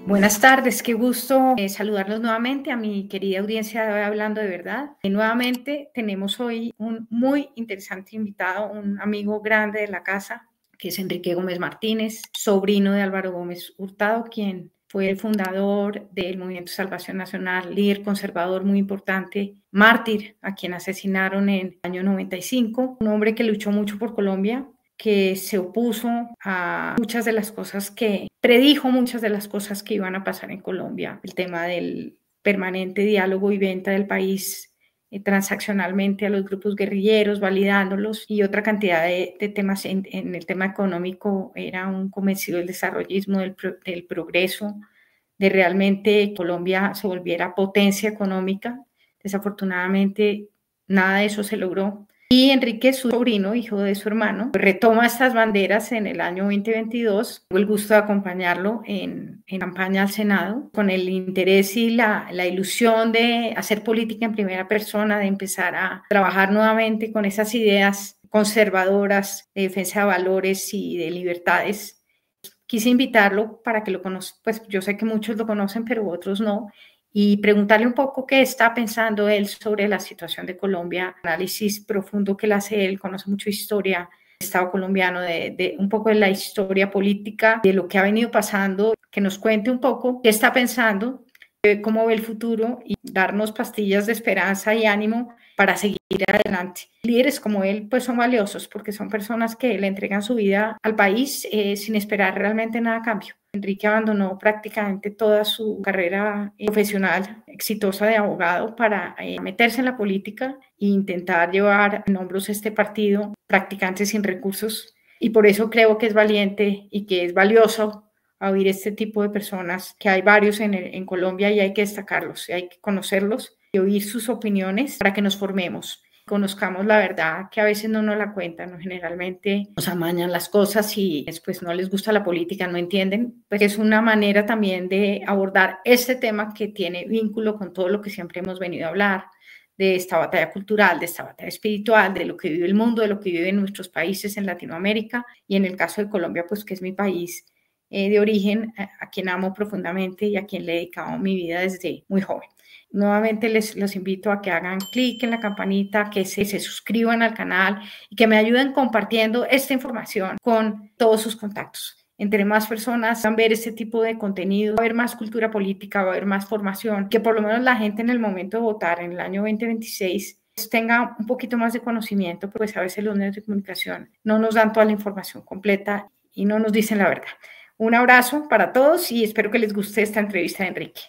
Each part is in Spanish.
Buenas tardes, qué gusto saludarlos nuevamente a mi querida audiencia de Hablando de Verdad. Nuevamente tenemos hoy un muy interesante invitado, un amigo grande de la casa, que es Enrique Gómez Martínez, sobrino de Álvaro Gómez Hurtado, quien fue el fundador del Movimiento Salvación Nacional, líder conservador muy importante, mártir, a quien asesinaron en el año 95, un hombre que luchó mucho por Colombia, que se opuso a muchas de las cosas predijo muchas de las cosas que iban a pasar en Colombia, el tema del permanente diálogo y venta del país transaccionalmente a los grupos guerrilleros, validándolos y otra cantidad de temas en el tema económico. Era un convencido del desarrollismo, del progreso, de realmente Colombia se volviera potencia económica. Desafortunadamente, nada de eso se logró. Y Enrique, su sobrino, hijo de su hermano, retoma estas banderas en el año 2022. Tuve el gusto de acompañarlo en campaña al Senado, con el interés y la ilusión de hacer política en primera persona, de empezar a trabajar nuevamente con esas ideas conservadoras de defensa de valores y de libertades. Quise invitarlo para que lo conozca, pues yo sé que muchos lo conocen, pero otros no, y preguntarle un poco qué está pensando él sobre la situación de Colombia, análisis profundo que él hace. Él conoce mucho historia del Estado colombiano, de un poco de la historia política, de lo que ha venido pasando, que nos cuente un poco qué está pensando, cómo ve el futuro y darnos pastillas de esperanza y ánimo para seguir adelante. Líderes como él pues son valiosos porque son personas que le entregan su vida al país sin esperar realmente nada a cambio. Enrique abandonó prácticamente toda su carrera profesional exitosa de abogado para meterse en la política e intentar llevar en hombros este partido, practicantes sin recursos, y por eso creo que es valiente y que es valioso a oír este tipo de personas, que hay varios en Colombia y hay que destacarlos, y hay que conocerlos y oír sus opiniones para que nos formemos, conozcamos la verdad, que a veces no nos la cuentan, ¿no? Generalmente nos amañan las cosas y después no les gusta la política, no entienden. Pues es una manera también de abordar este tema que tiene vínculo con todo lo que siempre hemos venido a hablar, de esta batalla cultural, de esta batalla espiritual, de lo que vive el mundo, de lo que viven nuestros países en Latinoamérica y en el caso de Colombia, pues que es mi país de origen, a quien amo profundamente y a quien le he dedicado mi vida desde muy joven. Nuevamente los invito a que hagan clic en la campanita, que se suscriban al canal y que me ayuden compartiendo esta información con todos sus contactos. Entre más personas van a ver este tipo de contenido, va a haber más cultura política, va a haber más formación, que por lo menos la gente en el momento de votar en el año 2026 tenga un poquito más de conocimiento, pues a veces los medios de comunicación no nos dan toda la información completa y no nos dicen la verdad. Un abrazo para todos y espero que les guste esta entrevista de Enrique.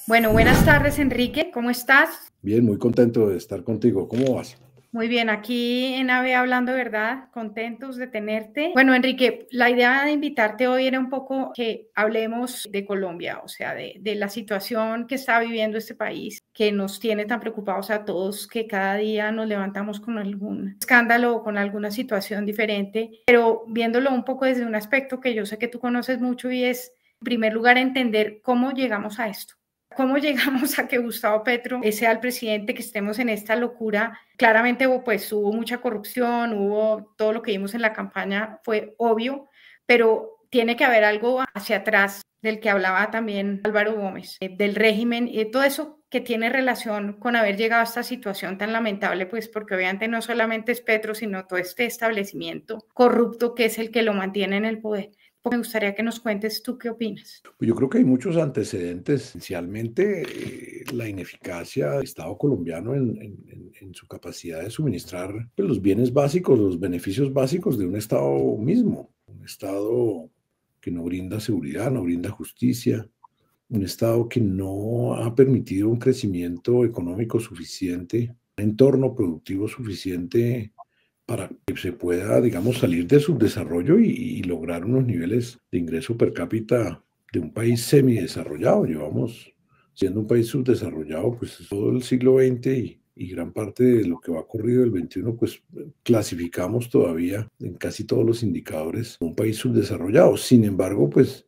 Bueno, buenas tardes, Enrique, ¿cómo estás? Bien, muy contento de estar contigo. ¿Cómo vas? Muy bien, aquí en AVE Hablando de Verdad, contentos de tenerte. Bueno, Enrique, la idea de invitarte hoy era un poco que hablemos de Colombia, o sea, de la situación que está viviendo este país, que nos tiene tan preocupados a todos, que cada día nos levantamos con algún escándalo o con alguna situación diferente, pero viéndolo un poco desde un aspecto que yo sé que tú conoces mucho, y es, en primer lugar, entender cómo llegamos a esto. ¿Cómo llegamos a que Gustavo Petro sea el presidente, que estemos en esta locura? Claramente pues, hubo mucha corrupción, hubo todo lo que vimos en la campaña, fue obvio, pero tiene que haber algo hacia atrás del que hablaba también Álvaro Gómez, del régimen y de todo eso que tiene relación con haber llegado a esta situación tan lamentable, pues porque obviamente no solamente es Petro, sino todo este establecimiento corrupto que es el que lo mantiene en el poder. Me gustaría que nos cuentes tú qué opinas. Pues yo creo que hay muchos antecedentes, esencialmente la ineficacia del Estado colombiano en su capacidad de suministrar pues, los bienes básicos, los beneficios básicos de un Estado mismo, un Estado que no brinda seguridad, no brinda justicia, un Estado que no ha permitido un crecimiento económico suficiente, un entorno productivo suficiente para que se pueda, digamos, salir de subdesarrollo y lograr unos niveles de ingreso per cápita de un país semidesarrollado. Llevamos siendo un país subdesarrollado pues todo el siglo XX y gran parte de lo que va ocurrido el XXI, pues clasificamos todavía en casi todos los indicadores como un país subdesarrollado. Sin embargo, pues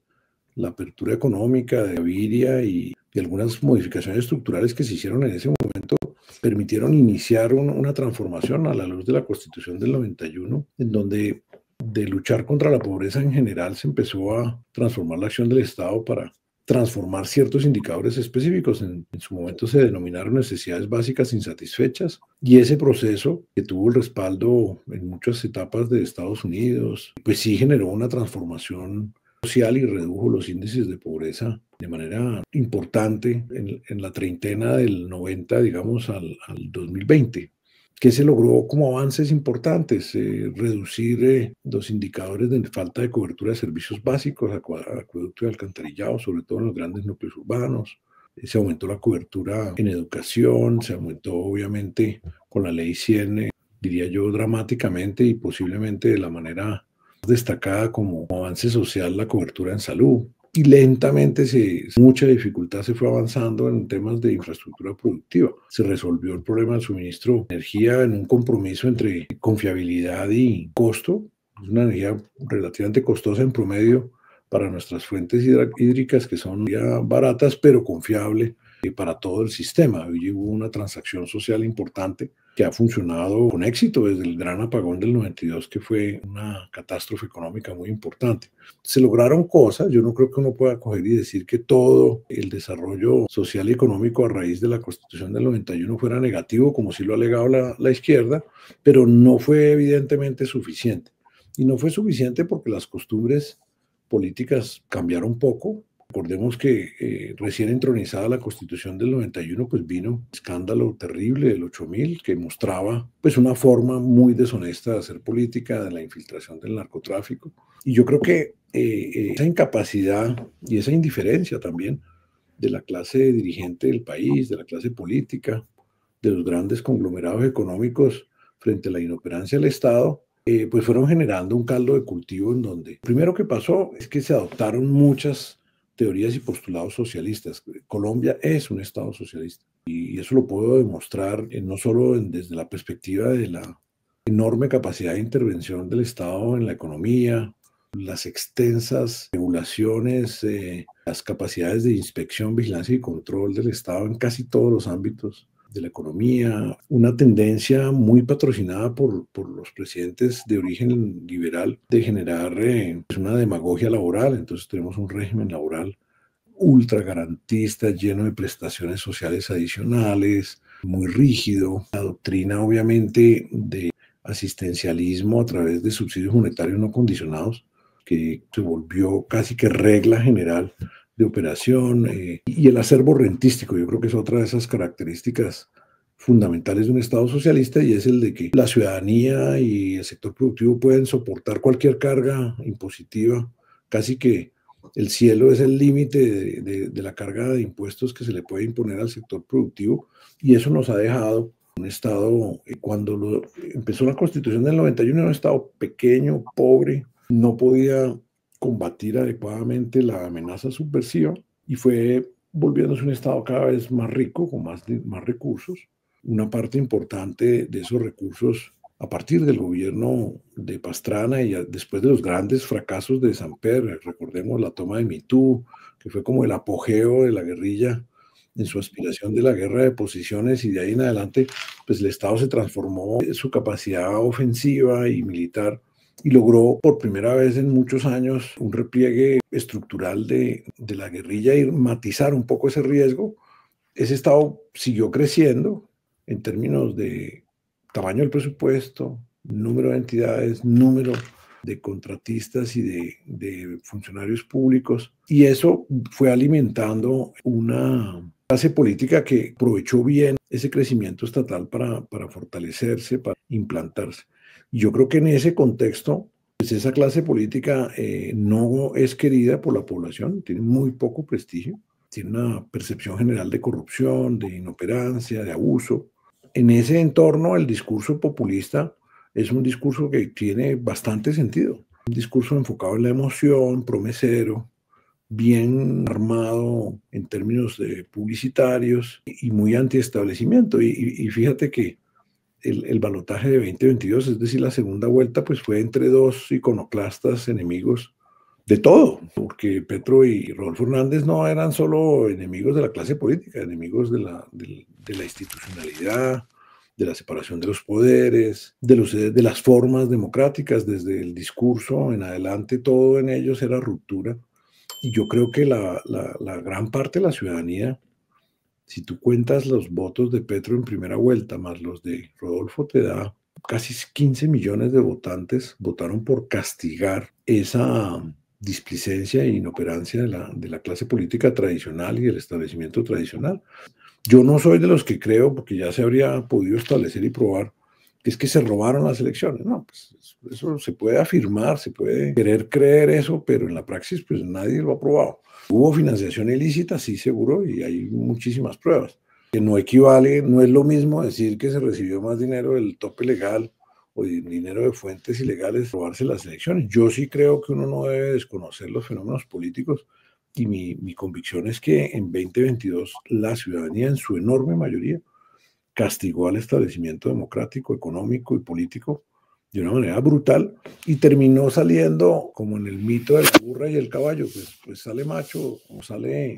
la apertura económica de Gaviria y y algunas modificaciones estructurales que se hicieron en ese momento permitieron iniciar una transformación a la luz de la Constitución del 91, en donde de luchar contra la pobreza en general se empezó a transformar la acción del Estado para transformar ciertos indicadores específicos. En su momento se denominaron necesidades básicas insatisfechas, y ese proceso, que tuvo el respaldo en muchas etapas de Estados Unidos, pues sí generó una transformación social y redujo los índices de pobreza de manera importante en la treintena del 90, digamos, al 2020, que se logró como avances importantes, reducir los indicadores de falta de cobertura de servicios básicos, acueducto y alcantarillado, sobre todo en los grandes núcleos urbanos. Se aumentó la cobertura en educación, se aumentó obviamente con la ley 100, diría yo, dramáticamente y posiblemente de la manera destacada como avance social la cobertura en salud. Y lentamente, mucha dificultad se fue avanzando en temas de infraestructura productiva. Se resolvió el problema del suministro de energía en un compromiso entre confiabilidad y costo. Es una energía relativamente costosa en promedio para nuestras fuentes hídricas, que son ya baratas, pero confiable para todo el sistema. Hoy hubo una transacción social importante que ha funcionado con éxito desde el gran apagón del 92, que fue una catástrofe económica muy importante. Se lograron cosas. Yo no creo que uno pueda coger y decir que todo el desarrollo social y económico a raíz de la Constitución del 91 fuera negativo, como sí lo ha alegado la izquierda, pero no fue evidentemente suficiente. Y no fue suficiente porque las costumbres políticas cambiaron poco. Recordemos que recién entronizada la Constitución del 91, pues vino un escándalo terrible del 8000 que mostraba pues una forma muy deshonesta de hacer política, de la infiltración del narcotráfico. Y yo creo que esa incapacidad y esa indiferencia también de la clase dirigente del país, de la clase política, de los grandes conglomerados económicos frente a la inoperancia del Estado, pues fueron generando un caldo de cultivo en donde, primero que pasó es que se adoptaron muchas teorías y postulados socialistas. Colombia es un Estado socialista y eso lo puedo demostrar no solo desde la perspectiva de la enorme capacidad de intervención del Estado en la economía, las extensas regulaciones, las capacidades de inspección, vigilancia y control del Estado en casi todos los ámbitos de la economía, una tendencia muy patrocinada por los presidentes de origen liberal de generar una demagogia laboral. Entonces tenemos un régimen laboral ultra garantista, lleno de prestaciones sociales adicionales, muy rígido. La doctrina obviamente de asistencialismo a través de subsidios monetarios no condicionados, que se volvió casi que regla general de operación, y el acervo rentístico. Yo creo que es otra de esas características fundamentales de un Estado socialista, y es el de que la ciudadanía y el sector productivo pueden soportar cualquier carga impositiva. Casi que el cielo es el límite de la carga de impuestos que se le puede imponer al sector productivo, y eso nos ha dejado un Estado, cuando empezó la Constitución del 91, era un Estado pequeño, pobre, no podía combatir adecuadamente la amenaza subversiva, y fue volviéndose un Estado cada vez más rico, con más recursos. Una parte importante de esos recursos, a partir del gobierno de Pastrana y después de los grandes fracasos de Samper, recordemos la toma de Mitú, que fue como el apogeo de la guerrilla en su aspiración de la guerra de posiciones, y de ahí en adelante pues el Estado se transformó en su capacidad ofensiva y militar, y logró por primera vez en muchos años un repliegue estructural de la guerrilla y matizar un poco ese riesgo. Ese Estado siguió creciendo en términos de tamaño del presupuesto, número de entidades, número de contratistas y de funcionarios públicos, y eso fue alimentando una clase política que aprovechó bien ese crecimiento estatal para fortalecerse, para implantarse. Y yo creo que en ese contexto, pues esa clase política no es querida por la población, tiene muy poco prestigio, tiene una percepción general de corrupción, de inoperancia, de abuso. En ese entorno, el discurso populista es un discurso que tiene bastante sentido, un discurso enfocado en la emoción, promesero, bien armado en términos publicitarios y muy antiestablecimiento. Y fíjate que el balotaje de 2022, es decir, la segunda vuelta, pues fue entre dos iconoclastas enemigos de todo, porque Petro y Rodolfo Hernández no eran solo enemigos de la clase política, enemigos de la institucionalidad, de la separación de los poderes, de las formas democráticas, desde el discurso en adelante, todo en ellos era ruptura. Y yo creo que la gran parte de la ciudadanía, si tú cuentas los votos de Petro en primera vuelta más los de Rodolfo, te da casi 15 millones de votantes votaron por castigar esa displicencia e inoperancia de la clase política tradicional y del establecimiento tradicional. Yo no soy de los que creo, porque ya se habría podido establecer y probar, que es que se robaron las elecciones. No, pues eso se puede afirmar, se puede querer creer eso, pero en la praxis pues nadie lo ha probado. Hubo financiación ilícita, sí, seguro, y hay muchísimas pruebas. Que no equivale, no es lo mismo decir que se recibió más dinero del tope legal o dinero de fuentes ilegales, robarse las elecciones. Yo sí creo que uno no debe desconocer los fenómenos políticos y mi convicción es que en 2022 la ciudadanía en su enorme mayoría castigó al establecimiento democrático, económico y político de una manera brutal y terminó saliendo como en el mito de la burra y el caballo, pues sale macho o sale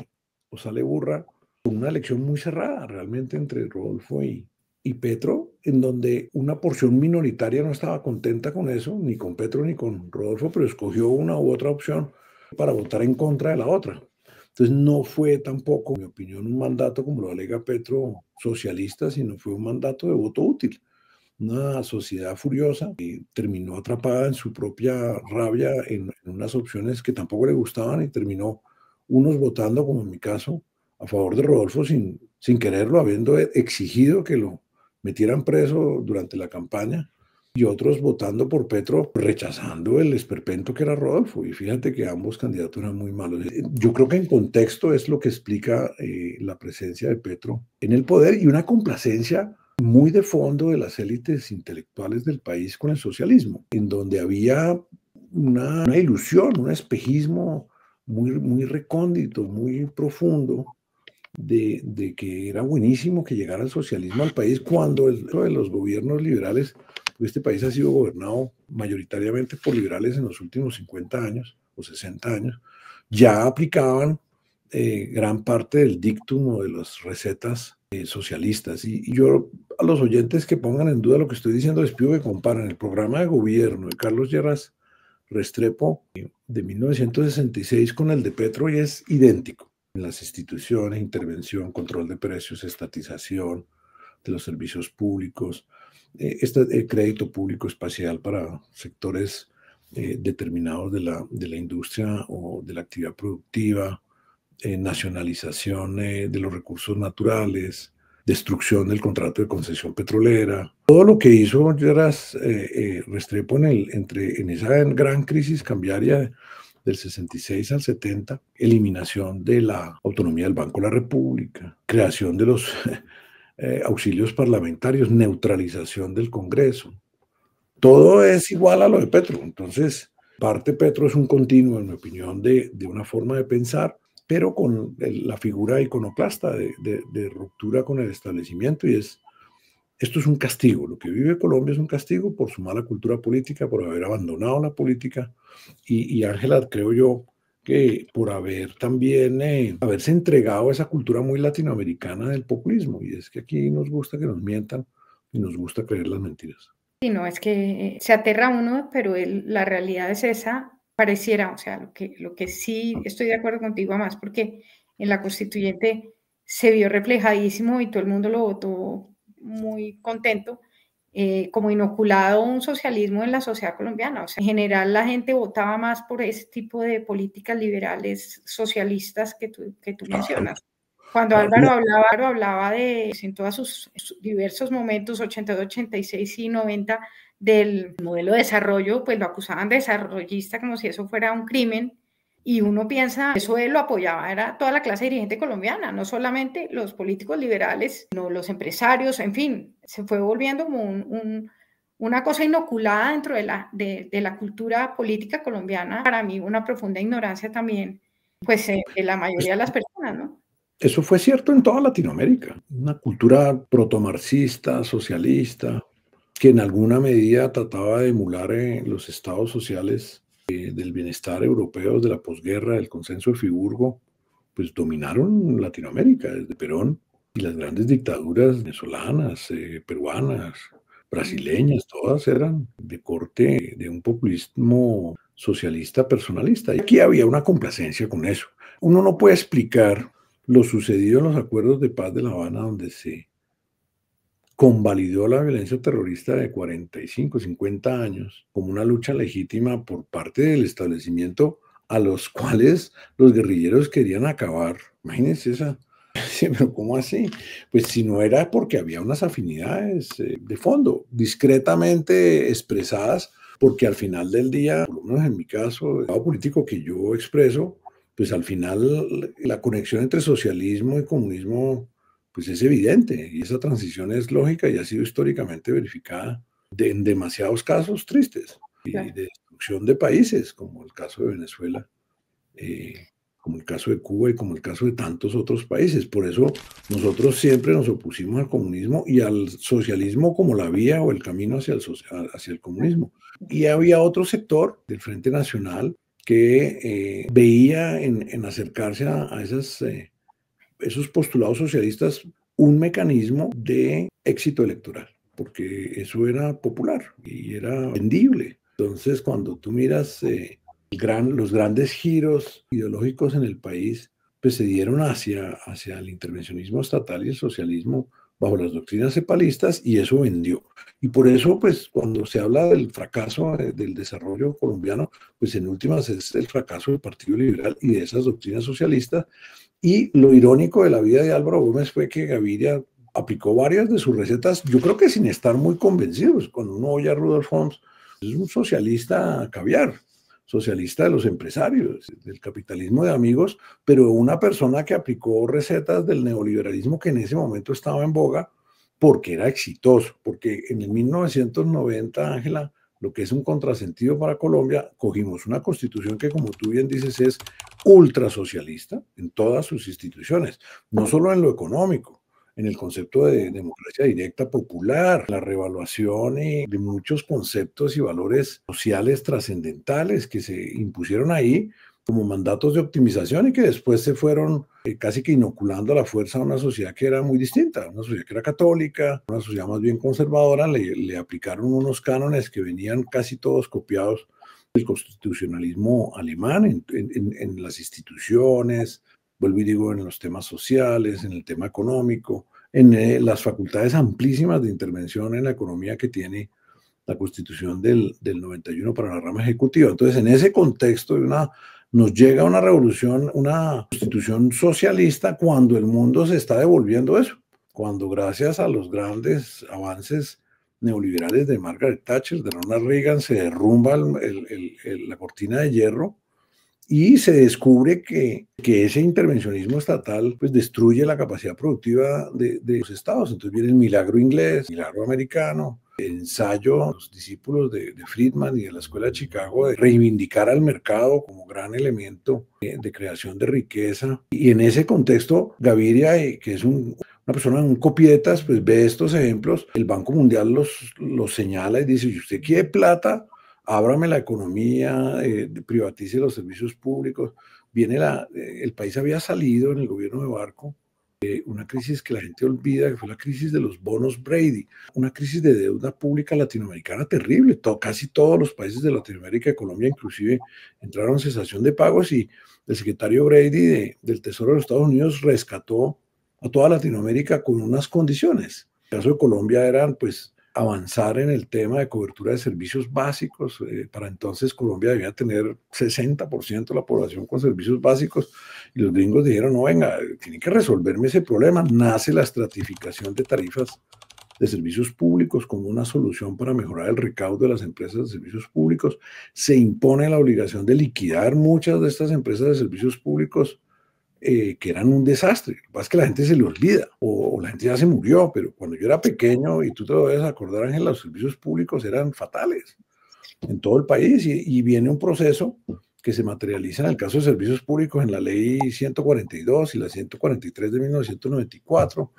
burra, con una elección muy cerrada realmente entre Rodolfo y Petro, en donde una porción minoritaria no estaba contenta con eso, ni con Petro ni con Rodolfo, pero escogió una u otra opción para votar en contra de la otra. Entonces no fue tampoco, en mi opinión, un mandato como lo alega Petro socialista, sino fue un mandato de voto útil. Una sociedad furiosa que terminó atrapada en su propia rabia en unas opciones que tampoco le gustaban y terminó unos votando, como en mi caso, a favor de Rodolfo sin quererlo, habiendo exigido que lo metieran preso durante la campaña y otros votando por Petro, rechazando el esperpento que era Rodolfo. Y fíjate que ambos candidatos eran muy malos. Yo creo que en contexto es lo que explica la presencia de Petro en el poder y una complacencia muy de fondo de las élites intelectuales del país con el socialismo, en donde había una ilusión, un espejismo muy recóndito, muy profundo, de que era buenísimo que llegara el socialismo al país cuando de los gobiernos liberales, pues este país ha sido gobernado mayoritariamente por liberales en los últimos 50 años o 60 años, ya aplicaban gran parte del dictum o de las recetas socialistas. Y yo a los oyentes que pongan en duda lo que estoy diciendo, les pido que comparen el programa de gobierno de Carlos Lleras Restrepo de 1966 con el de Petro y es idéntico en las instituciones, intervención, control de precios, estatización de los servicios públicos, el crédito público espacial para sectores determinados de la industria o de la actividad productiva, nacionalización de los recursos naturales, destrucción del contrato de concesión petrolera. Todo lo que hizo Lleras Restrepo en esa gran crisis cambiaria del 66 al 70, eliminación de la autonomía del Banco de la República, creación de los auxilios parlamentarios, neutralización del Congreso. Todo es igual a lo de Petro. Entonces, parte Petro es un continuo, en mi opinión, de una forma de pensar, pero con la figura iconoclasta de ruptura con el establecimiento y esto es un castigo. Lo que vive Colombia es un castigo por su mala cultura política, por haber abandonado la política y Ángela, creo yo, que por haber también, haberse entregado a esa cultura muy latinoamericana del populismo. Y es que aquí nos gusta que nos mientan y nos gusta creer las mentiras. Sí, no, es que se aterra uno, pero la realidad es esa, pareciera, o sea, lo que sí estoy de acuerdo contigo más, porque en la constituyente se vio reflejadísimo y todo el mundo lo votó muy contento, como inoculado un socialismo en la sociedad colombiana. O sea, en general la gente votaba más por ese tipo de políticas liberales socialistas que tú mencionas. Cuando Álvaro hablaba de, en todos sus diversos momentos, 82, 86 y 90, del modelo de desarrollo, pues lo acusaban de desarrollista como si eso fuera un crimen. Y uno piensa, eso él lo apoyaba, era toda la clase dirigente colombiana, no solamente los políticos liberales, sino los empresarios, en fin, se fue volviendo como una cosa inoculada dentro de la cultura política colombiana. Para mí, una profunda ignorancia también, pues, de la mayoría de las personas, ¿no? Eso fue cierto en toda Latinoamérica, una cultura protomarxista, socialista, que en alguna medida trataba de emular los estados sociales del bienestar europeos de la posguerra, del consenso de Friburgo, pues dominaron Latinoamérica, desde Perón y las grandes dictaduras venezolanas, peruanas, brasileñas, todas eran de corte de un populismo socialista personalista. Y aquí había una complacencia con eso. Uno no puede explicar lo sucedido en los acuerdos de paz de La Habana, donde se convalidó la violencia terrorista de 45, 50 años como una lucha legítima por parte del establecimiento a los cuales los guerrilleros querían acabar. Imagínense esa. Sí, pero ¿cómo así? Pues si no era porque había unas afinidades de fondo, discretamente expresadas, porque al final del día, por lo menos en mi caso, el lado político que yo expreso, pues al final la conexión entre socialismo y comunismo pues es evidente y esa transición es lógica y ha sido históricamente verificada en demasiados casos tristes y de destrucción de países, como el caso de Venezuela, como el caso de Cuba y como el caso de tantos otros países. Por eso nosotros siempre nos opusimos al comunismo y al socialismo como la vía o el camino hacia el comunismo. Y había otro sector del Frente Nacional que veía en acercarse a esos postulados socialistas un mecanismo de éxito electoral, porque eso era popular y era vendible. Entonces, cuando tú miras los grandes giros ideológicos en el país, pues se dieron hacia el intervencionismo estatal y el socialismo bajo las doctrinas cepalistas y eso vendió. Y por eso, pues, cuando se habla del fracaso del desarrollo colombiano, pues en últimas es el fracaso del Partido Liberal y de esas doctrinas socialistas. Y lo irónico de la vida de Álvaro Gómez fue que Gaviria aplicó varias de sus recetas, yo creo que sin estar muy convencidos. Cuando uno oye a Rudolf Homs, es un socialista caviar, socialista de los empresarios, del capitalismo de amigos, pero una persona que aplicó recetas del neoliberalismo que en ese momento estaba en boga porque era exitoso, porque en el 1990, Ángela, lo que es un contrasentido para Colombia, cogimos una constitución que, como tú bien dices, es ultrasocialista en todas sus instituciones, no solo en lo económico, en el concepto de democracia directa popular, la revaluación de muchos conceptos y valores sociales trascendentales que se impusieron ahí como mandatos de optimización y que después se fueron casi que inoculando a la fuerza a una sociedad que era muy distinta, una sociedad que era católica, una sociedad más bien conservadora, le aplicaron unos cánones que venían casi todos copiados del constitucionalismo alemán en las instituciones, vuelvo y digo, en los temas sociales, en el tema económico, en las facultades amplísimas de intervención en la economía que tiene la Constitución del 91 para la rama ejecutiva. Entonces, en ese contexto nos llega una revolución, una constitución socialista cuando el mundo se está devolviendo eso, cuando gracias a los grandes avances neoliberales de Margaret Thatcher, de Ronald Reagan, se derrumba la cortina de hierro y se descubre que ese intervencionismo estatal pues destruye la capacidad productiva de los estados. Entonces viene el milagro inglés, el milagro americano, el ensayo de los discípulos de Friedman y de la Escuela de Chicago de reivindicar al mercado como gran elemento de creación de riqueza. Y en ese contexto, Gaviria, que es una persona, un copietas, pues ve estos ejemplos. El Banco Mundial los señala y dice, si usted quiere plata, ábrame la economía, privatice los servicios públicos. El país había salido en el gobierno de Barco una crisis que la gente olvida, que fue la crisis de los bonos Brady, una crisis de deuda pública latinoamericana terrible. Casi todos los países de Latinoamérica y Colombia inclusive entraron en cesación de pagos y el secretario Brady del Tesoro de los Estados Unidos rescató a toda Latinoamérica con unas condiciones. En el caso de Colombia eran pues avanzar en el tema de cobertura de servicios básicos. Para entonces Colombia debía tener 60% de la población con servicios básicos y los gringos dijeron, no, venga, tienen que resolverme ese problema. Nace la estratificación de tarifas de servicios públicos como una solución para mejorar el recaudo de las empresas de servicios públicos. Se impone la obligación de liquidar muchas de estas empresas de servicios públicos que eran un desastre. Lo que pasa es que la gente se le olvida o la gente ya se murió, pero cuando yo era pequeño, y tú te lo debes acordar, Ángel, los servicios públicos eran fatales en todo el país y viene un proceso que se materializa en el caso de servicios públicos en la ley 142 y la 143 de 1994,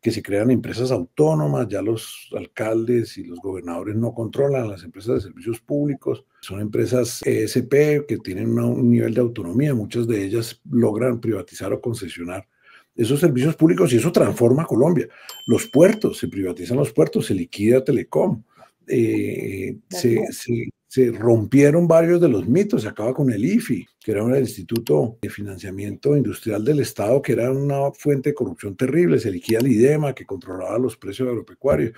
que se crean empresas autónomas, ya los alcaldes y los gobernadores no controlan las empresas de servicios públicos, son empresas ESP que tienen un nivel de autonomía, muchas de ellas logran privatizar o concesionar esos servicios públicos y eso transforma Colombia. Los puertos, se privatizan los puertos, se liquida Telecom, se rompieron varios de los mitos, se acaba con el IFI, que era un Instituto de Financiamiento Industrial del Estado, que era una fuente de corrupción terrible, se liquida el IDEMA, que controlaba los precios agropecuarios.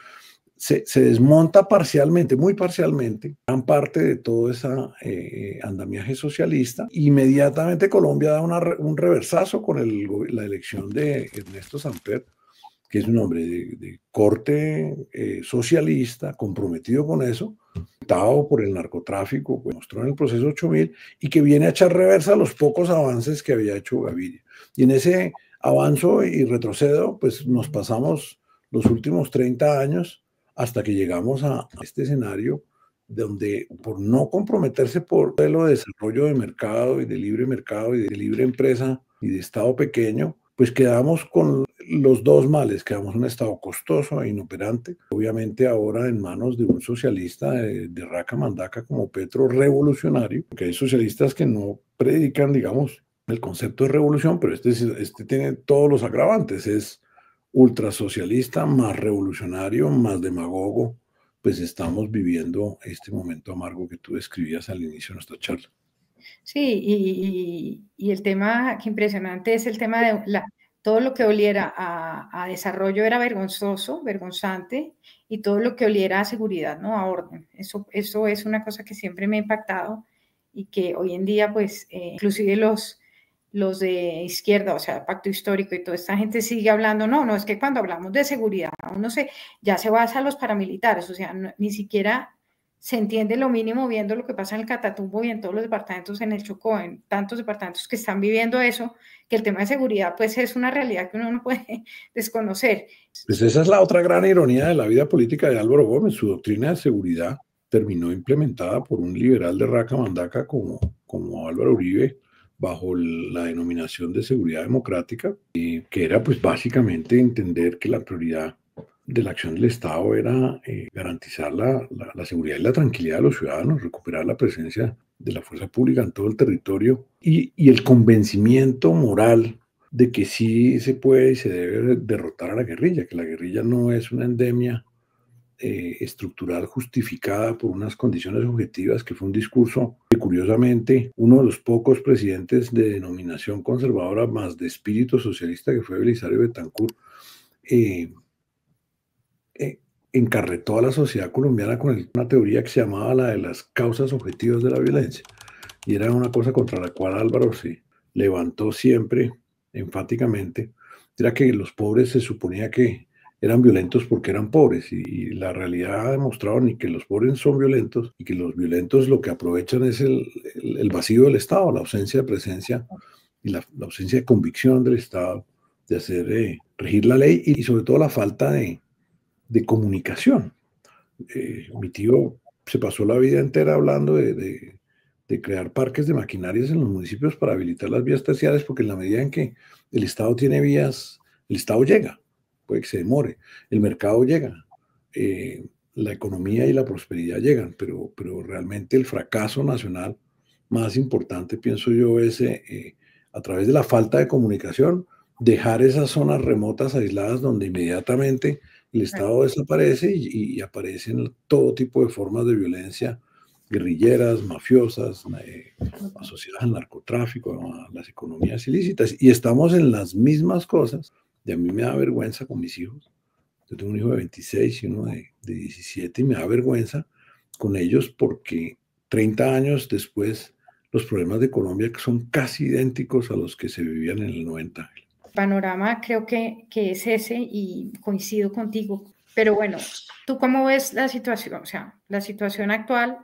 Se desmonta parcialmente, muy parcialmente, gran parte de todo ese andamiaje socialista. Inmediatamente Colombia da un reversazo con la elección de Ernesto Samper, que es un hombre de corte socialista, comprometido con eso, afectado por el narcotráfico, pues mostró en el proceso 8000, y que viene a echar reversa a los pocos avances que había hecho Gaviria. Y en ese avanzo y retrocedo, pues nos pasamos los últimos 30 años hasta que llegamos a este escenario donde por no comprometerse por el modelo de desarrollo de mercado y de libre mercado y de libre empresa y de Estado pequeño, pues quedamos con los dos males, quedamos un Estado costoso e inoperante, obviamente ahora en manos de un socialista de raca mandaca como Petro, revolucionario, porque hay socialistas que no predican, digamos, el concepto de revolución, pero este tiene todos los agravantes, es ultrasocialista, más revolucionario, más demagogo, pues estamos viviendo este momento amargo que tú describías al inicio de nuestra charla. Sí, y el tema que impresionante es el tema de todo lo que oliera a desarrollo era vergonzoso, vergonzante, y todo lo que oliera a seguridad, ¿no? A orden. Eso es una cosa que siempre me ha impactado y que hoy en día, pues, inclusive los de izquierda, o sea, pacto histórico y toda esta gente sigue hablando, no, es que cuando hablamos de seguridad, uno ya se basa a los paramilitares, o sea, ni siquiera se entiende lo mínimo viendo lo que pasa en el Catatumbo y en todos los departamentos, en el Chocó, en tantos departamentos que están viviendo eso, que el tema de seguridad pues es una realidad que uno no puede desconocer. Pues esa es la otra gran ironía de la vida política de Álvaro Gómez. Su doctrina de seguridad terminó implementada por un liberal de raca mandaca como Álvaro Uribe, bajo la denominación de seguridad democrática, que era pues básicamente entender que la prioridad de la acción del Estado era garantizar la seguridad y la tranquilidad de los ciudadanos, recuperar la presencia de la fuerza pública en todo el territorio y el convencimiento moral de que sí se puede y se debe derrotar a la guerrilla, que la guerrilla no es una endemia estructural justificada por unas condiciones objetivas, que fue un discurso que curiosamente uno de los pocos presidentes de denominación conservadora más de espíritu socialista, que fue Belisario Betancur, encarretó a la sociedad colombiana con una teoría que se llamaba la de las causas objetivas de la violencia, y era una cosa contra la cual Álvaro se levantó siempre enfáticamente. Era que los pobres se suponía que eran violentos porque eran pobres, y la realidad ha demostrado ni que los pobres son violentos, y que los violentos lo que aprovechan es el vacío del Estado, la ausencia de presencia y la ausencia de convicción del Estado de hacer regir la ley, y sobre todo la falta de comunicación. Mi tío se pasó la vida entera hablando de crear parques de maquinarias en los municipios para habilitar las vías terciarias, porque en la medida en que el Estado tiene vías, el Estado llega, puede que se demore, el mercado llega, la economía y la prosperidad llegan, pero realmente el fracaso nacional más importante, pienso yo, es a través de la falta de comunicación, dejar esas zonas remotas, aisladas, donde inmediatamente el Estado desaparece y aparecen todo tipo de formas de violencia, guerrilleras, mafiosas, asociadas al narcotráfico, a las economías ilícitas. Y estamos en las mismas cosas. Y a mí me da vergüenza con mis hijos. Yo tengo un hijo de 26 y uno de 17, y me da vergüenza con ellos porque 30 años después los problemas de Colombia son casi idénticos a los que se vivían en el 90. Panorama creo que es ese y coincido contigo. Pero bueno, ¿tú cómo ves la situación? O sea, la situación actual,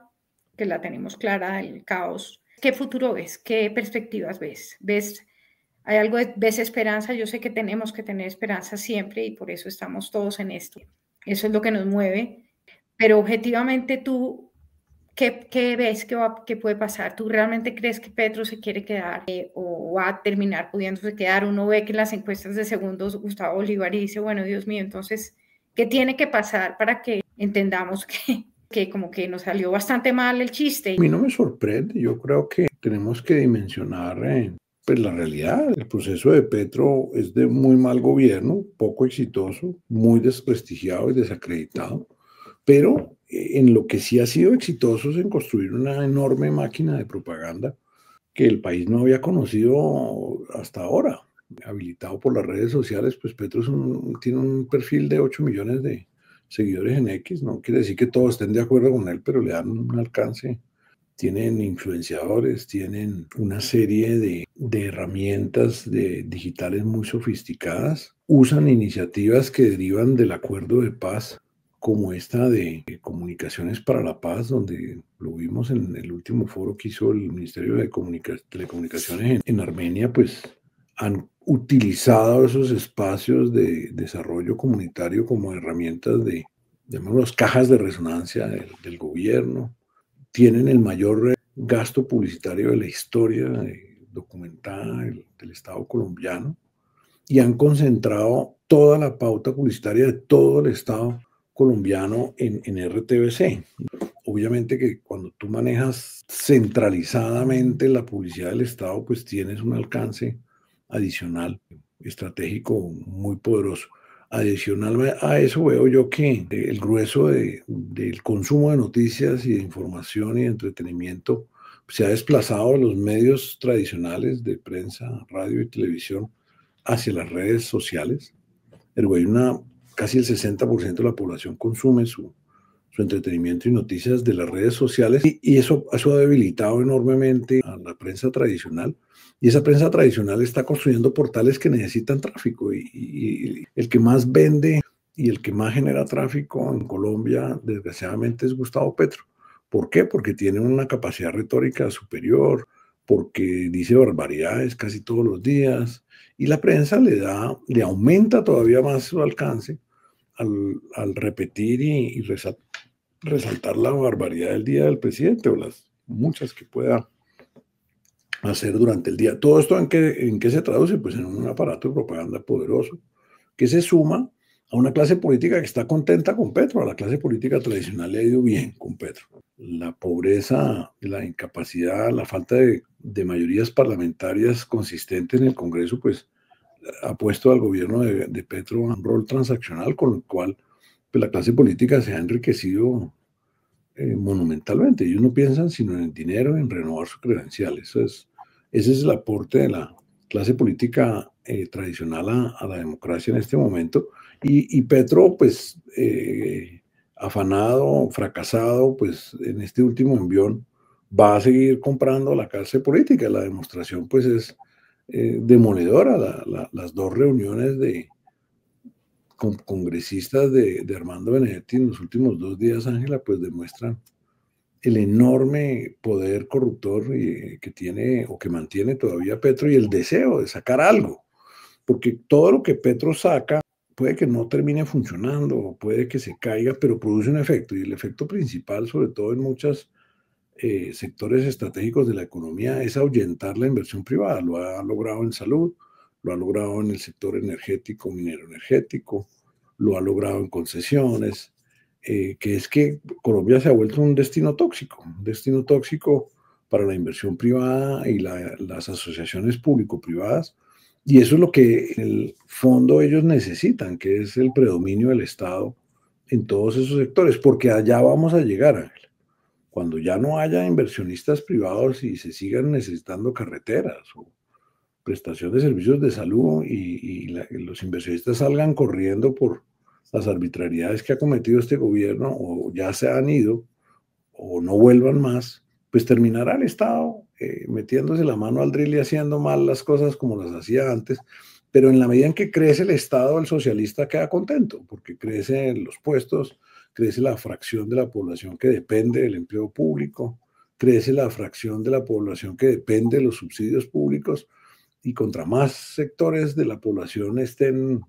que la tenemos clara, el caos. ¿Qué futuro ves? ¿Qué perspectivas ves? ¿Hay algo ves esperanza? Yo sé que tenemos que tener esperanza siempre y por eso estamos todos en esto. Eso es lo que nos mueve. Pero objetivamente tú, ¿Qué ves que puede pasar? ¿Tú realmente crees que Petro se quiere quedar o va a terminar pudiéndose quedar? Uno ve que en las encuestas de segundos Gustavo Bolívar dice, bueno, Dios mío, entonces, ¿qué tiene que pasar para que entendamos que como que nos salió bastante mal el chiste? A mí no me sorprende, yo creo que tenemos que dimensionar pues la realidad. El proceso de Petro es de muy mal gobierno, poco exitoso, muy desprestigiado y desacreditado, pero en lo que sí ha sido exitoso es en construir una enorme máquina de propaganda que el país no había conocido hasta ahora. Habilitado por las redes sociales, pues Petro tiene un perfil de 8 millones de seguidores en X, no quiere decir que todos estén de acuerdo con él, pero le dan un alcance. Tienen influenciadores, tienen una serie de herramientas digitales muy sofisticadas, usan iniciativas que derivan del acuerdo de paz, como esta de Comunicaciones para la Paz, donde lo vimos en el último foro que hizo el Ministerio de Telecomunicaciones en Armenia, pues han utilizado esos espacios de desarrollo comunitario como herramientas de, llamémoslos, cajas de resonancia del gobierno. Tienen el mayor gasto publicitario de la historia documentada del Estado colombiano y han concentrado toda la pauta publicitaria de todo el Estado colombiano en RTBC. Obviamente que cuando tú manejas centralizadamente la publicidad del Estado, pues tienes un alcance adicional, estratégico muy poderoso. Adicional a eso veo yo que el grueso del consumo de noticias y de información y de entretenimiento se ha desplazado de los medios tradicionales de prensa, radio y televisión hacia las redes sociales. Casi el 60% de la población consume su entretenimiento y noticias de las redes sociales y eso ha debilitado enormemente a la prensa tradicional y esa prensa tradicional está construyendo portales que necesitan tráfico y el que más vende y el que más genera tráfico en Colombia desgraciadamente es Gustavo Petro. ¿Por qué? Porque tiene una capacidad retórica superior, porque dice barbaridades casi todos los días y la prensa le aumenta todavía más su alcance al repetir y resaltar la barbaridad del día del presidente o las muchas que pueda hacer durante el día. ¿Todo esto en qué se traduce? Pues en un aparato de propaganda poderoso que se suma a una clase política que está contenta con Petro. A la clase política tradicional le ha ido bien con Petro. La pobreza, la incapacidad, la falta de mayorías parlamentarias consistentes en el Congreso, pues ha puesto al gobierno de Petro un rol transaccional con el cual pues, la clase política se ha enriquecido monumentalmente. Ellos no piensan sino en el dinero, en renovar su credencial. Ese es el aporte de la clase política tradicional a la democracia en este momento. Y Petro, pues, afanado, fracasado, pues, en este último envión, va a seguir comprando la clase política. La demostración, pues, es demoledora. Las dos reuniones con congresistas de Armando Benedetti en los últimos 2 días, Ángela, pues demuestran el enorme poder corruptor que tiene o que mantiene todavía Petro y el deseo de sacar algo, porque todo lo que Petro saca puede que no termine funcionando, puede que se caiga, pero produce un efecto y el efecto principal, sobre todo en muchos sectores estratégicos de la economía, es ahuyentar la inversión privada. Lo ha logrado en salud, lo ha logrado en el sector energético, minero energético, lo ha logrado en concesiones, que es que Colombia se ha vuelto un destino tóxico para la inversión privada y las asociaciones público-privadas. Y eso es lo que en el fondo ellos necesitan, que es el predominio del Estado en todos esos sectores, porque allá vamos a llegar, Ángel. Cuando ya no haya inversionistas privados y se sigan necesitando carreteras o prestación de servicios de salud y los inversionistas salgan corriendo por las arbitrariedades que ha cometido este gobierno o ya se han ido o no vuelvan más, pues terminará el Estado metiéndose la mano al drill y haciendo mal las cosas como las hacía antes, pero en la medida en que crece el Estado, el socialista queda contento, porque crecen los puestos, crece la fracción de la población que depende del empleo público, crece la fracción de la población que depende de los subsidios públicos, y contra más sectores de la población estén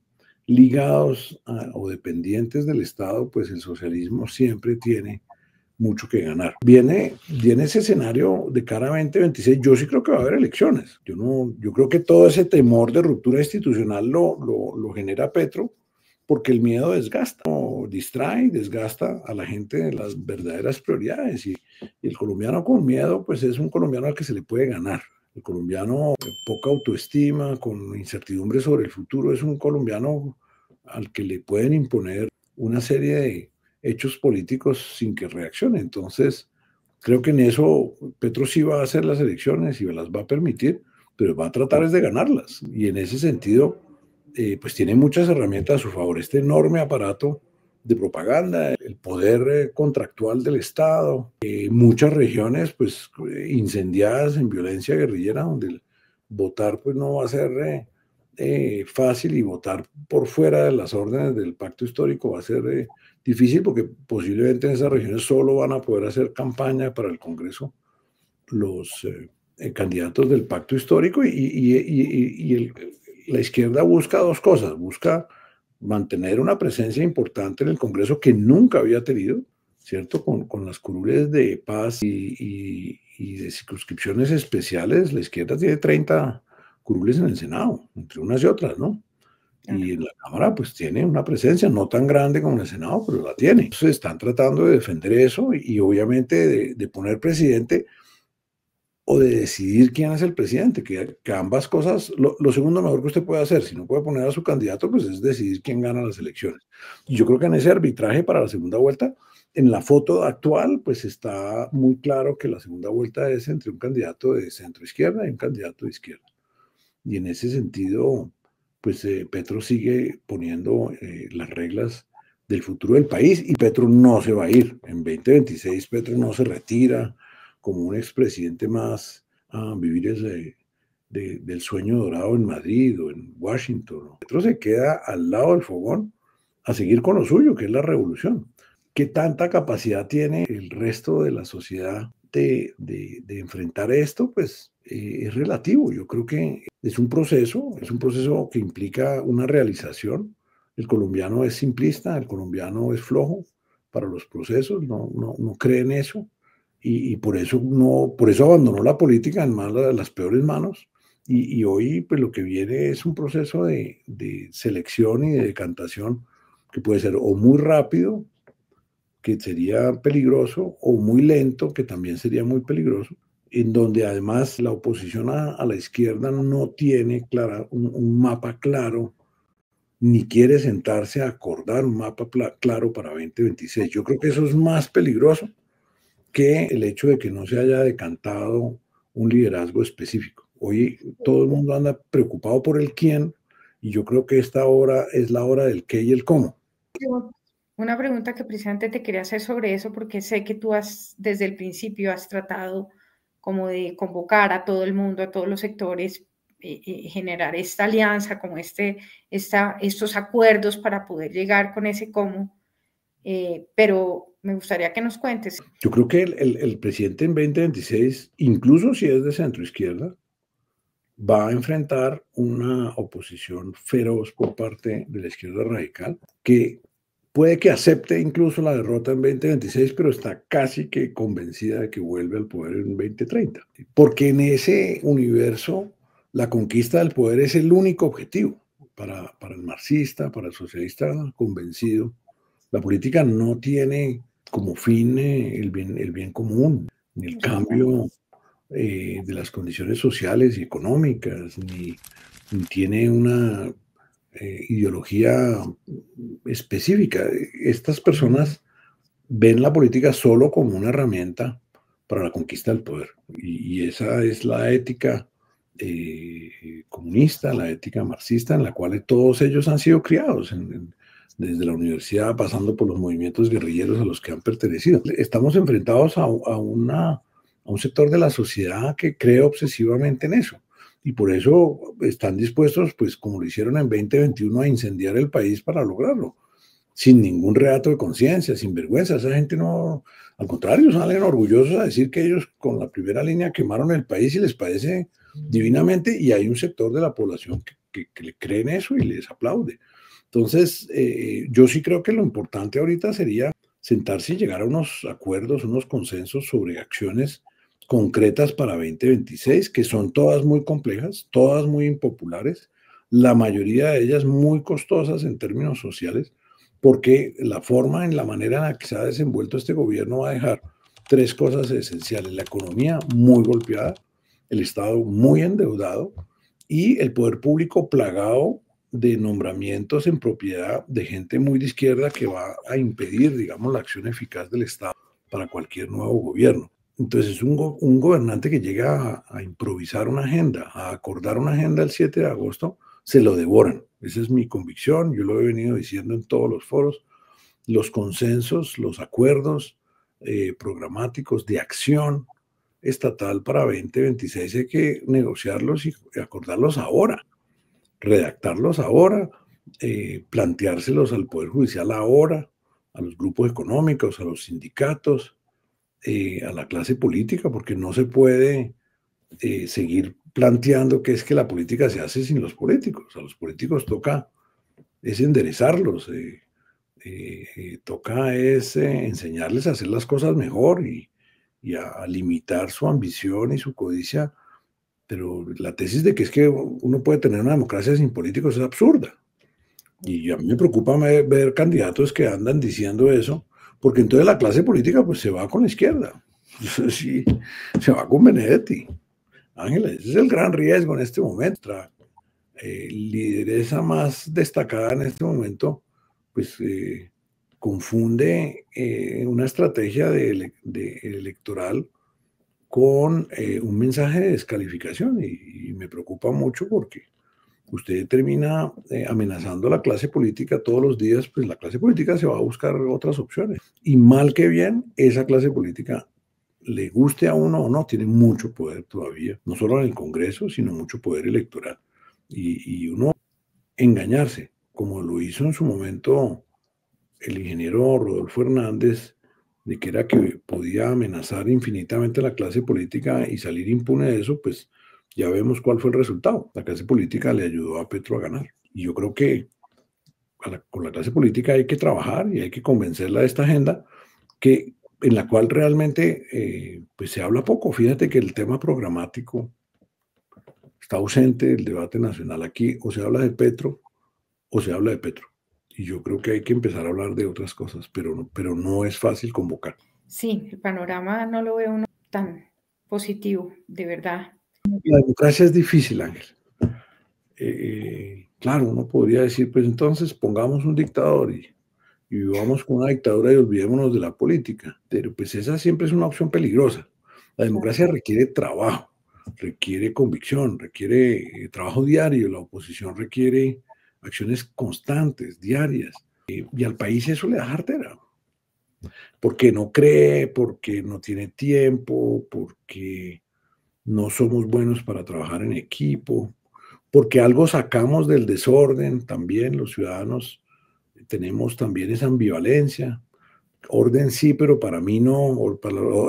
ligados o dependientes del Estado, pues el socialismo siempre tiene mucho que ganar. Viene ese escenario de cara a 2026. Yo sí creo que va a haber elecciones. Yo creo que todo ese temor de ruptura institucional lo genera Petro, porque el miedo desgasta, distrae, desgasta a la gente de las verdaderas prioridades. Y el colombiano con miedo, pues es un colombiano al que se le puede ganar. El colombiano poca autoestima, con incertidumbre sobre el futuro, es un colombiano al que le pueden imponer una serie de hechos políticos sin que reaccione. Entonces, creo que en eso Petro sí va a hacer las elecciones y las va a permitir, pero va a tratar es de ganarlas. Y en ese sentido, pues tiene muchas herramientas a su favor. Este enorme aparato de propaganda, el poder contractual del Estado, muchas regiones pues incendiadas en violencia guerrillera, donde votar pues no va a ser fácil, y votar por fuera de las órdenes del pacto histórico va a ser difícil, porque posiblemente en esas regiones solo van a poder hacer campaña para el Congreso los candidatos del pacto histórico, la izquierda busca dos cosas: busca mantener una presencia importante en el Congreso que nunca había tenido, ¿cierto? Con las curules de paz y de circunscripciones especiales. La izquierda tiene 30 curules en el Senado, entre unas y otras, ¿no? Y en la Cámara pues tiene una presencia no tan grande como en el Senado, pero la tiene. Entonces están tratando de defender eso y obviamente de poner presidente, o de decidir quién es el presidente, que ambas cosas. Lo segundo mejor que usted puede hacer, si no puede poner a su candidato, pues es decidir quién gana las elecciones. Y yo creo que en ese arbitraje para la segunda vuelta, en la foto actual, pues está muy claro que la segunda vuelta es entre un candidato de centro izquierda y un candidato de izquierda. Y en ese sentido, pues Petro sigue poniendo las reglas del futuro del país, y Petro no se va a ir. En 2026 Petro no se retira como un expresidente más a vivir del sueño dorado en Madrid o en Washington. Petro se queda al lado del fogón a seguir con lo suyo, que es la revolución. ¿Qué tanta capacidad tiene el resto de la sociedad de enfrentar esto? Pues es relativo. Yo creo que es un proceso que implica una realización. El colombiano es simplista, el colombiano es flojo para los procesos, no cree en eso, y por eso abandonó la política en las peores manos. Y hoy pues lo que viene es un proceso de selección y de decantación, que puede ser o muy rápido, que sería peligroso, o muy lento, que también sería muy peligroso, en donde además la oposición a la izquierda no tiene un mapa claro, ni quiere sentarse a acordar un mapa claro para 2026. Yo creo que eso es más peligroso que el hecho de que no se haya decantado un liderazgo específico. Hoy todo el mundo anda preocupado por el quién, y yo creo que esta hora es la hora del qué y el cómo. Una pregunta que precisamente te quería hacer sobre eso, porque sé que tú desde el principio has tratado como de convocar a todo el mundo, a todos los sectores, generar esta alianza, como estos acuerdos para poder llegar con ese cómo, pero me gustaría que nos cuentes. Yo creo que el presidente en 2026, incluso si es de centro izquierda, va a enfrentar una oposición feroz por parte de la izquierda radical, que puede que acepte incluso la derrota en 2026, pero está casi que convencida de que vuelve al poder en 2030. Porque en ese universo la conquista del poder es el único objetivo. Para el marxista, para el socialista convencido, la política no tiene como fin el bien común, ni el cambio de las condiciones sociales y económicas, ni tiene una ideología específica. Estas personas ven la política solo como una herramienta para la conquista del poder, y esa es la ética comunista, la ética marxista, en la cual todos ellos han sido criados desde la universidad, pasando por los movimientos guerrilleros a los que han pertenecido. Estamos enfrentados a un sector de la sociedad que cree obsesivamente en eso, y por eso están dispuestos, pues como lo hicieron en 2021, a incendiar el país para lograrlo, sin ningún reato de conciencia, sin vergüenza. Esa gente no, al contrario, salen orgullosos a decir que ellos con la primera línea quemaron el país, y les parece divinamente, y hay un sector de la población que le cree en eso y les aplaude. Entonces, yo sí creo que lo importante ahorita sería sentarse y llegar a unos acuerdos, unos consensos sobre acciones concretas para 2026, que son todas muy complejas, todas muy impopulares, la mayoría de ellas muy costosas en términos sociales, porque la forma, en la manera en la que se ha desenvuelto este gobierno va a dejar tres cosas esenciales: la economía muy golpeada, el Estado muy endeudado y el poder público plagado de nombramientos en propiedad de gente muy de izquierda que va a impedir, digamos, la acción eficaz del Estado para cualquier nuevo gobierno. Entonces, un gobernante que llega a improvisar una agenda, a acordar una agenda el 7 de agosto, se lo devoran. Esa es mi convicción, yo lo he venido diciendo en todos los foros. Los consensos, los acuerdos programáticos de acción estatal para 2026 hay que negociarlos y acordarlos ahora, redactarlos ahora, planteárselos al Poder Judicial ahora, a los grupos económicos, a los sindicatos, a la clase política, porque no se puede seguir planteando que es que la política se hace sin los políticos. A los políticos toca es enderezarlos, toca es enseñarles a hacer las cosas mejor y a limitar su ambición y su codicia, pero la tesis de que es que uno puede tener una democracia sin políticos es absurda. Y a mí me preocupa ver candidatos que andan diciendo eso, porque entonces la clase política pues se va con la izquierda, sí, se va con Benedetti. Ángela, ese es el gran riesgo en este momento. La lideresa más destacada en este momento, pues confunde una estrategia de electoral con un mensaje de descalificación y me preocupa mucho porque usted termina amenazando a la clase política todos los días, pues la clase política se va a buscar otras opciones. Y mal que bien, esa clase política, le guste a uno o no, tiene mucho poder todavía, no solo en el Congreso, sino mucho poder electoral. Y uno engañarse, como lo hizo en su momento el ingeniero Rodolfo Hernández, de que era que podía amenazar infinitamente a la clase política y salir impune de eso, pues ya vemos cuál fue el resultado. La clase política le ayudó a Petro a ganar. Y yo creo que con la clase política hay que trabajar y hay que convencerla de esta agenda que, en la cual realmente pues se habla poco. Fíjate que el tema programático está ausente del debate nacional. Aquí o se habla de Petro o se habla de Petro. Y yo creo que hay que empezar a hablar de otras cosas, pero no es fácil convocar. Sí, el panorama no lo veo uno tan positivo, de verdad. La democracia es difícil, Ángel. Claro, uno podría decir, pues entonces pongamos un dictador y vivamos con una dictadura y olvidémonos de la política. Pero pues esa siempre es una opción peligrosa. La democracia requiere trabajo, requiere convicción, requiere trabajo diario. La oposición requiere acciones constantes, diarias. Y al país eso le da jartera. Porque no cree, porque no tiene tiempo, porque no somos buenos para trabajar en equipo, porque algo sacamos del desorden también los ciudadanos. Tenemos también esa ambivalencia. Orden sí, pero para mí no.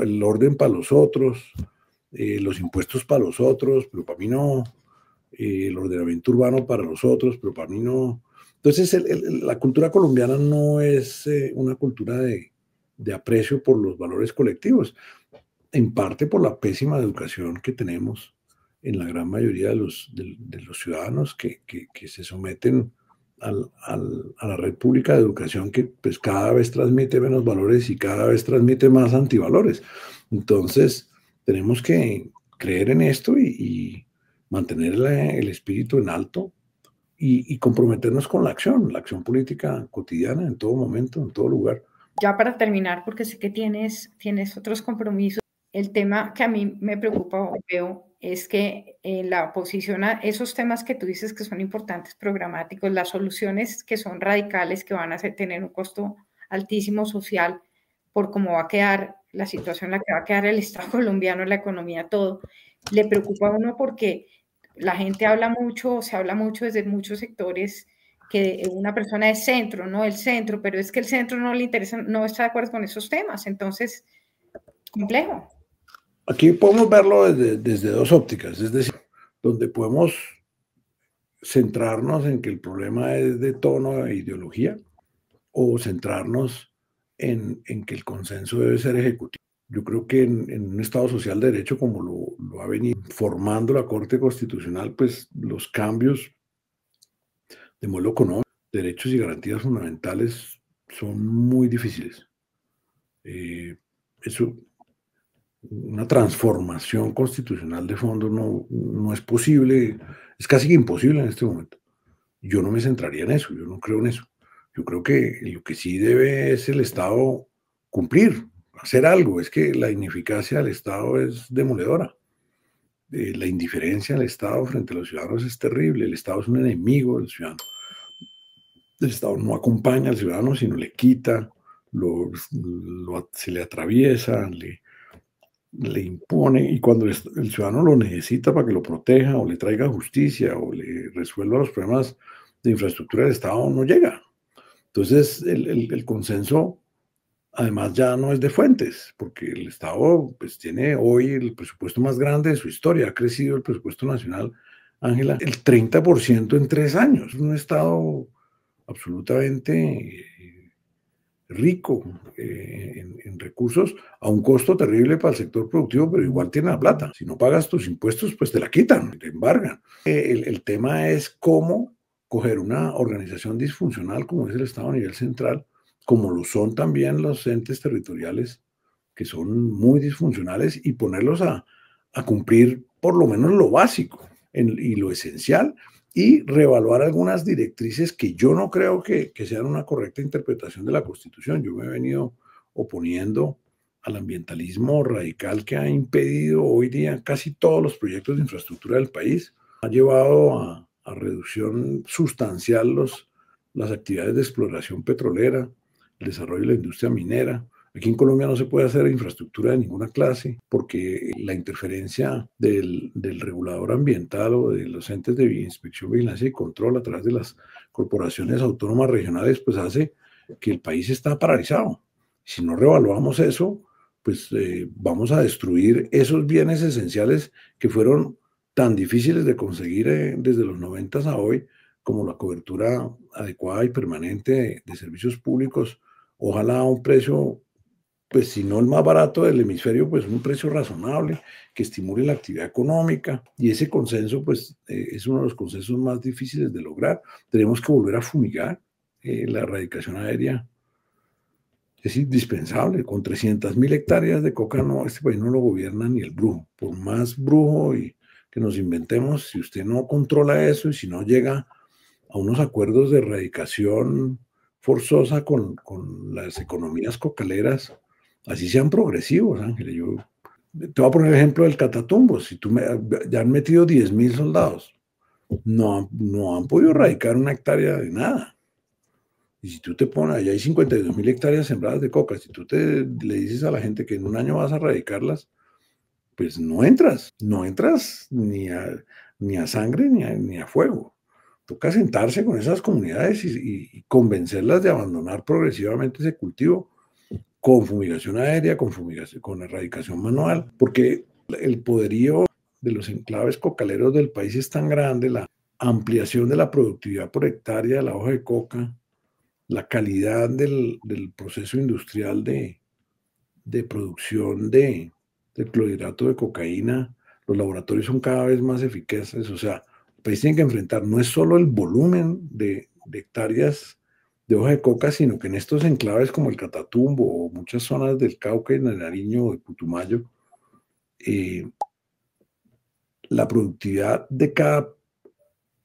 El orden para los otros, los impuestos para los otros, pero para mí no. El ordenamiento urbano para los otros, pero para mí no. Entonces, la cultura colombiana no es una cultura de aprecio por los valores colectivos, en parte por la pésima educación que tenemos en la gran mayoría de los ciudadanos que se someten a la red pública de educación, que pues cada vez transmite menos valores y cada vez transmite más antivalores. Entonces, tenemos que creer en esto y mantener el espíritu en alto y comprometernos con la acción política cotidiana en todo momento, en todo lugar. Ya para terminar, porque sé que tienes otros compromisos, el tema que a mí me preocupa o veo es que la oposición a esos temas que tú dices que son importantes, programáticos, las soluciones que son radicales, que van a tener un costo altísimo social por cómo va a quedar la situación en la que va a quedar el Estado colombiano, la economía, todo, le preocupa a uno porque la gente habla mucho, se habla mucho desde muchos sectores que una persona es centro, no el centro, pero es que el centro no le interesa, no está de acuerdo con esos temas, entonces, complejo. Aquí podemos verlo desde dos ópticas, es decir, donde podemos centrarnos en que el problema es de tono e ideología, o centrarnos en que el consenso debe ser ejecutivo. Yo creo que en un Estado social de derecho como lo ha venido formando la Corte Constitucional, pues los cambios de modelo económico, derechos y garantías fundamentales son muy difíciles. Eso, una transformación constitucional de fondo no es posible, es casi imposible en este momento. Yo no me centraría en eso, yo no creo en eso. Yo creo que lo que sí debe es el Estado cumplir, hacer algo. Es que la ineficacia del Estado es demoledora. La indiferencia del Estado frente a los ciudadanos es terrible. El Estado es un enemigo del ciudadano. El Estado no acompaña al ciudadano, sino le quita, se le atraviesa, le impone, y cuando el ciudadano lo necesita para que lo proteja o le traiga justicia o le resuelva los problemas de infraestructura del Estado, no llega. Entonces, el consenso, además, ya no es de fuentes, porque el Estado pues, tiene hoy el presupuesto más grande de su historia. Ha crecido el presupuesto nacional, Ángela, el 30% en 3 años. Es un Estado absolutamente rico en recursos a un costo terrible para el sector productivo, pero igual tiene la plata. Si no pagas tus impuestos, pues te la quitan, te embargan. El tema es cómo coger una organización disfuncional como es el Estado a nivel central, como lo son también los entes territoriales, que son muy disfuncionales, y ponerlos a cumplir por lo menos lo básico y lo esencial, y reevaluar algunas directrices que yo no creo que sean una correcta interpretación de la Constitución. Yo me he venido oponiendo al ambientalismo radical que ha impedido hoy día casi todos los proyectos de infraestructura del país. Ha llevado a reducción sustancial las actividades de exploración petrolera, el desarrollo de la industria minera. Aquí en Colombia no se puede hacer infraestructura de ninguna clase porque la interferencia del regulador ambiental o de los entes de inspección, vigilancia y control a través de las corporaciones autónomas regionales, pues hace que el país está paralizado. Si no revaluamos eso, pues vamos a destruir esos bienes esenciales que fueron tan difíciles de conseguir desde los 90 a hoy, como la cobertura adecuada y permanente de servicios públicos, ojalá a un precio, pues si no el más barato del hemisferio, pues un precio razonable que estimule la actividad económica, y ese consenso pues es uno de los consensos más difíciles de lograr. Tenemos que volver a fumigar. La erradicación aérea es indispensable. Con 300.000 hectáreas de coca, no, este país no lo gobierna ni el brujo. Por más brujo y que nos inventemos, si usted no controla eso y si no llega a unos acuerdos de erradicación forzosa con las economías cocaleras, así sean progresivos, Ángel. Yo te voy a poner el ejemplo del Catatumbo. Si ya han metido 10.000 soldados, no han podido erradicar una hectárea de nada. Y si tú te pones, allá hay 52.000 hectáreas sembradas de coca, si tú le dices a la gente que en un año vas a erradicarlas, pues no entras ni a sangre ni a fuego. Toca sentarse con esas comunidades y convencerlas de abandonar progresivamente ese cultivo con fumigación aérea, con erradicación manual, porque el poderío de los enclaves cocaleros del país es tan grande, la ampliación de la productividad por hectárea de la hoja de coca, la calidad del proceso industrial de producción del clorhidrato de cocaína, los laboratorios son cada vez más eficaces. O sea, el país tiene que enfrentar no es solo el volumen de hectáreas de hoja de coca, sino que en estos enclaves como el Catatumbo o muchas zonas del Cauca y del Nariño o de Putumayo, la productividad de cada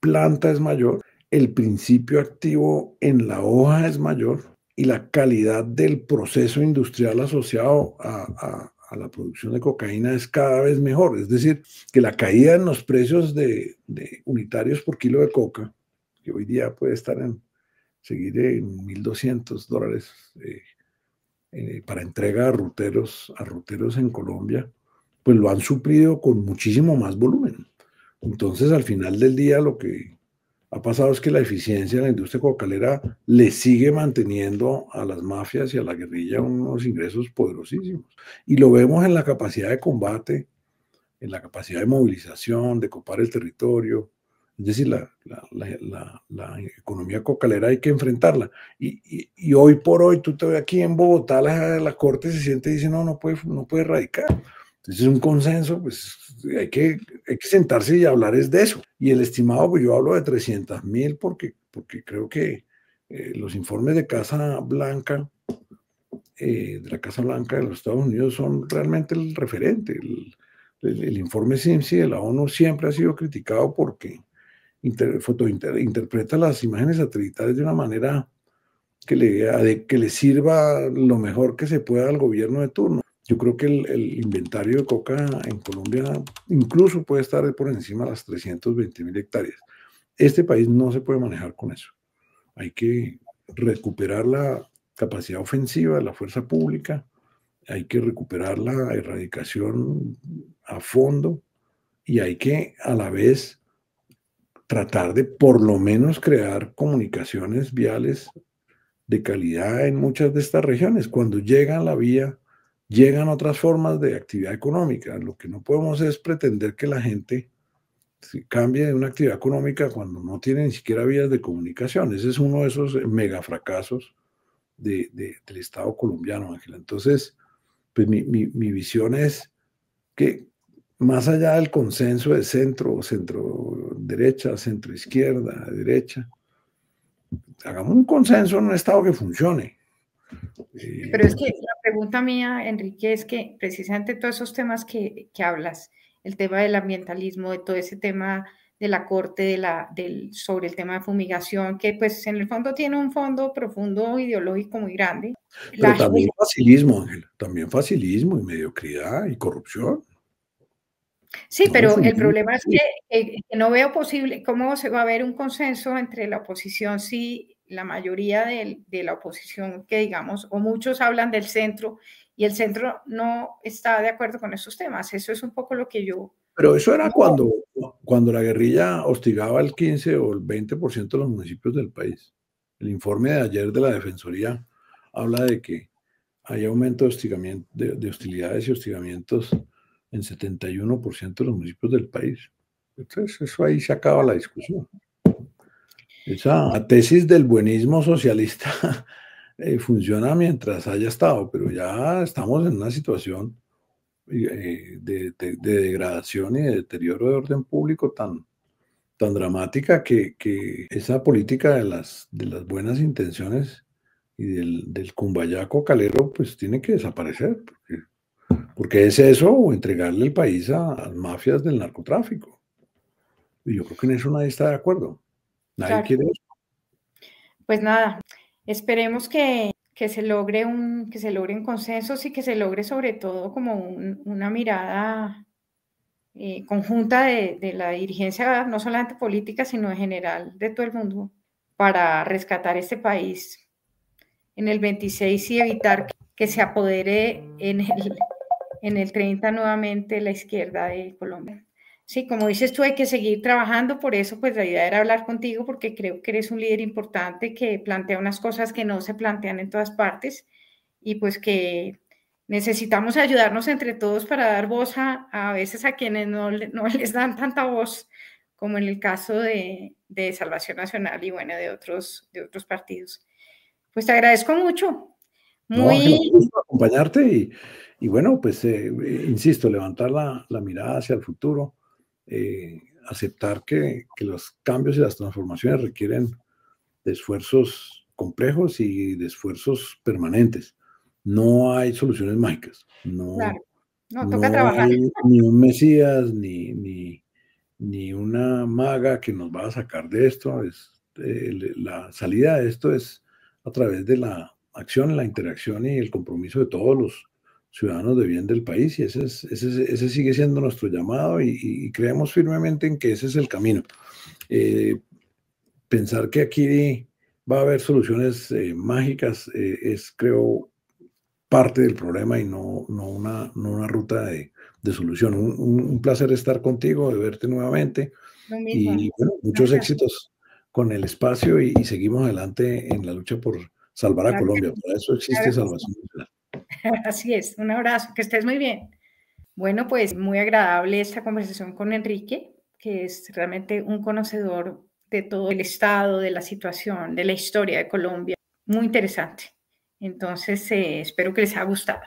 planta es mayor, el principio activo en la hoja es mayor y la calidad del proceso industrial asociado a la producción de cocaína es cada vez mejor. Es decir, que la caída en los precios de unitarios por kilo de coca, que hoy día puede seguir en $1.200 para entrega a ruteros en Colombia, pues lo han suplido con muchísimo más volumen. Entonces, al final del día, lo que ha pasado es que la eficiencia de la industria cocalera le sigue manteniendo a las mafias y a la guerrilla unos ingresos poderosísimos. Y lo vemos en la capacidad de combate, en la capacidad de movilización, de copar el territorio, Es decir, la economía cocalera hay que enfrentarla. Y hoy por hoy, tú te ves aquí en Bogotá, la Corte se siente y dice, no, no puede erradicar. Entonces es un consenso, pues hay que sentarse y hablar es de eso. Y el estimado, pues yo hablo de 300.000 porque creo que los informes de Casa Blanca, de la Casa Blanca de los Estados Unidos son realmente el referente. El informe CIMSI de la ONU siempre ha sido criticado porque interpreta las imágenes satelitales de una manera que le sirva lo mejor que se pueda al gobierno de turno. Yo creo que el inventario de coca en Colombia incluso puede estar por encima de las 320.000 hectáreas. Este país no se puede manejar con eso. Hay que recuperar la capacidad ofensiva de la fuerza pública, hay que recuperar la erradicación a fondo y hay que a la vez tratar de por lo menos crear comunicaciones viales de calidad en muchas de estas regiones. Cuando llega la vía, llegan otras formas de actividad económica. Lo que no podemos es pretender que la gente se cambie de una actividad económica cuando no tiene ni siquiera vías de comunicación. Ese es uno de esos mega fracasos del Estado colombiano, Ángela. Entonces, pues mi visión es que más allá del consenso de centro derecha, centro izquierda, derecha, hagamos un consenso en un Estado que funcione. Pero es que la pregunta mía, Enrique, es que precisamente todos esos temas que hablas, el tema del ambientalismo, de todo ese tema de la corte, sobre el tema de fumigación, que pues en el fondo tiene un fondo profundo ideológico muy grande. Pero también facilismo, Ángela, también facilismo y mediocridad y corrupción. Sí, No pero el confundimos. problema es que no veo posible, cómo se va a haber un consenso entre la oposición si la mayoría de la oposición, que digamos, o muchos hablan del centro y el centro no está de acuerdo con esos temas. Eso es un poco lo que yo... Pero eso era No, cuando la guerrilla hostigaba el 15 o el 20% de los municipios del país. El informe de ayer de la Defensoría habla de que hay aumento de, de hostilidades y hostigamientos en 71% de los municipios del país. Entonces, eso ahí se acaba la discusión. Esa tesis del buenismo socialista funciona mientras haya estado, pero ya estamos en una situación de degradación y de deterioro de orden público tan dramática que esa política de las buenas intenciones y del cumbayaco calero pues tiene que desaparecer, porque es eso o entregarle el país a las mafias del narcotráfico. Y yo creo que en eso nadie está de acuerdo. Nadie claro. quiere eso. Pues nada, esperemos que se logre que se logren consensos y que se logre sobre todo como una mirada conjunta de la dirigencia, no solamente política, sino en general de todo el mundo, para rescatar este país en el 26 y evitar que se apodere en el 30 nuevamente la izquierda de Colombia. Sí, como dices tú, hay que seguir trabajando, por eso pues la idea era hablar contigo, porque creo que eres un líder importante que plantea unas cosas que no se plantean en todas partes y pues que necesitamos ayudarnos entre todos para dar voz a veces a quienes no les dan tanta voz, como en el caso de Salvación Nacional y bueno, de otros partidos. Pues te agradezco mucho. No, Ángela, Muy... un gusto acompañarte y bueno, pues insisto, levantar la mirada hacia el futuro, aceptar que los cambios y las transformaciones requieren de esfuerzos complejos y de esfuerzos permanentes. No hay soluciones mágicas, Claro, no, toca no trabajar. hay ni un Mesías ni una maga que nos va a sacar de esto. La salida de esto es a través de la acción, la interacción y el compromiso de todos los ciudadanos de bien del país, y ese sigue siendo nuestro llamado y creemos firmemente en que ese es el camino. Pensar que aquí va a haber soluciones mágicas es, creo, parte del problema y no una ruta de solución. Un placer estar contigo, de verte nuevamente Lo mismo. y bueno, muchos Gracias. éxitos con el espacio y seguimos adelante en la lucha por salvar a Claro, Colombia. Para eso existe claro que sí. Salvación Nacional. Así es. Un abrazo, que estés muy bien. Bueno, pues muy agradable esta conversación con Enrique. que es realmente un conocedor de todo el estado, de la situación, de la historia de Colombia. Muy interesante. Entonces, espero que les haya gustado.